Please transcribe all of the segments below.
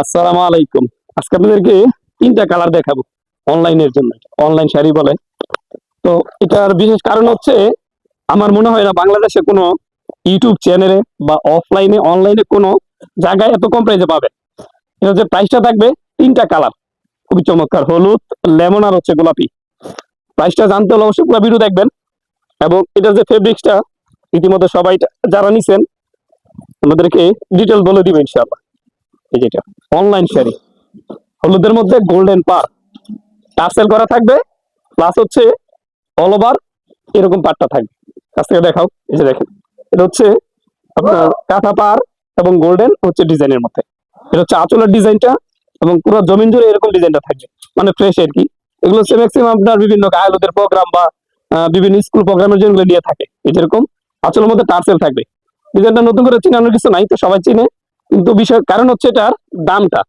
আসসালামু আলাইকুম। আজকে আপনাদেরকে তিনটা কালার দেখাবো অনলাইনের জন্য। অনলাইন শাড়ি বলে। তো এটার বিশেষ কারণ হচ্ছে আমার মনে হয় না বাংলাদেশে কোনো ইউটিউব চ্যানেলে বা অফলাইনে অনলাইনে কোনো জায়গায় এত কম প্রাইসে পাবে। এটা যে প্রাইসটা থাকবে তিনটা কালার, খুবই চমৎকার, হলুদ, লেমন আর হচ্ছে গোলাপি। প্রাইসটা জানতে হলে অবশ্যই পুরো ভিডিও দেখবেন। এবং এটা যে ফেব্রিক্সটা ইতিমধ্যে সবাই যারা নিছেন আমাদেরকে ডিটেল বলে দিবে ইনশাআল্লাহ। এই যেটা অনলাইন শাড়ি, হলুদের মধ্যে গোল্ডেন পার টার্সেল করা থাকবে, প্লাস হচ্ছে অল ওভার এরকম পাটটা থাকবে। কাছ থেকে দেখাও, এই যে দেখেন, এটা হচ্ছে আপনার কাঁথা পার এবং গোল্ডেন হচ্ছে ডিজাইনের মধ্যে। এটা হচ্ছে আঁচলের ডিজাইনটা এবং পুরো জমিন জুড়ে এরকম ডিজাইনটা থাকবে, মানে ফ্রেশ আর কি। এগুলো হচ্ছে ম্যাক্সিমাম আপনার বিভিন্ন গায়েলদের প্রোগ্রাম বা বিভিন্ন স্কুল প্রোগ্রামের জন্য নিয়ে থাকে। এই যেরকম আঁচলের মধ্যে টার্সেল থাকবে। ডিজাইনটা নতুন করে চিনানোর কিছু নাই, তো সবাই চিনে, কিন্তু বিষয় কারণ হচ্ছে এটার দামটা।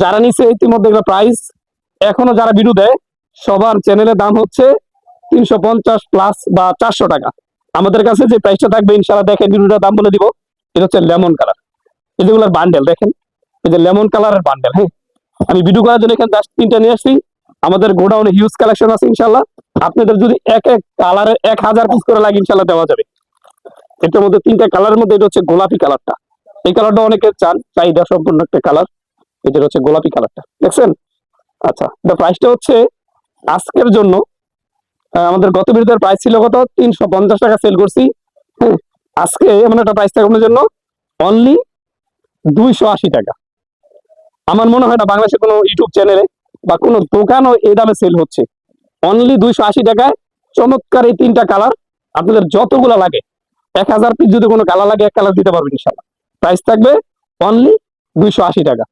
যারা নিচে ইতিমধ্যে প্রাইস এখনো যারা ভিডিও দেয় সবার চ্যানেলের দাম হচ্ছে 350 প্লাস বা 400 টাকা। আমাদের কাছে যে প্রাইসটা থাকবে ইনশাআল্লাহ দেখেন, ভিডিওটার দাম বলে দিব। এটা হচ্ছে লেমন কালার, এই যেগুলোর বান্ডেল দেখেন, এই যে লেমন কালারের বান্ডেল। হ্যাঁ, আমি ভিডিও করার জন্য এখানে জাস্ট তিনটা নিয়ে আসছি। আমাদের গোডাউনে হিউজ কালেকশন আছে ইনশাআল্লাহ। আপনাদের যদি এক এক কালারে 1000 পিস করে লাগে ইনশাআল্লাহ দেওয়া যাবে। এটার মধ্যে তিনটা কালারের মধ্যে এটা হচ্ছে গোলাপি কালারটা। এই কালারটা অনেকে চান, চাহিদা সম্পূর্ণ একটা কালার। এটা হচ্ছে গোলাপি কালারটা, দেখছেন? আচ্ছা, এটা প্রাইসটা হচ্ছে আজকের জন্য, আমাদের গত ভিডিওর প্রাইস ছিল কত, 350 টাকা সেল করছি। হ্যাঁ, আজকে এমন একটা প্রাইস থাকবে জন্য অনলি 280 টাকা। আমার মনে হয় না বাংলাদেশে কোনো ইউটিউব চ্যানেলে বা কোনো দোকানও এই দামে সেল হচ্ছে। অনলি 280 টাকায় চমৎকার এই তিনটা কালার। আপনাদের যতগুলো লাগে, 1000 পিস যদি কোনো কালার লাগে এক কালার দিতে পারবেন ইনশাল্লাহ। প্রাইস থাকবে অনলি 280 টাকা।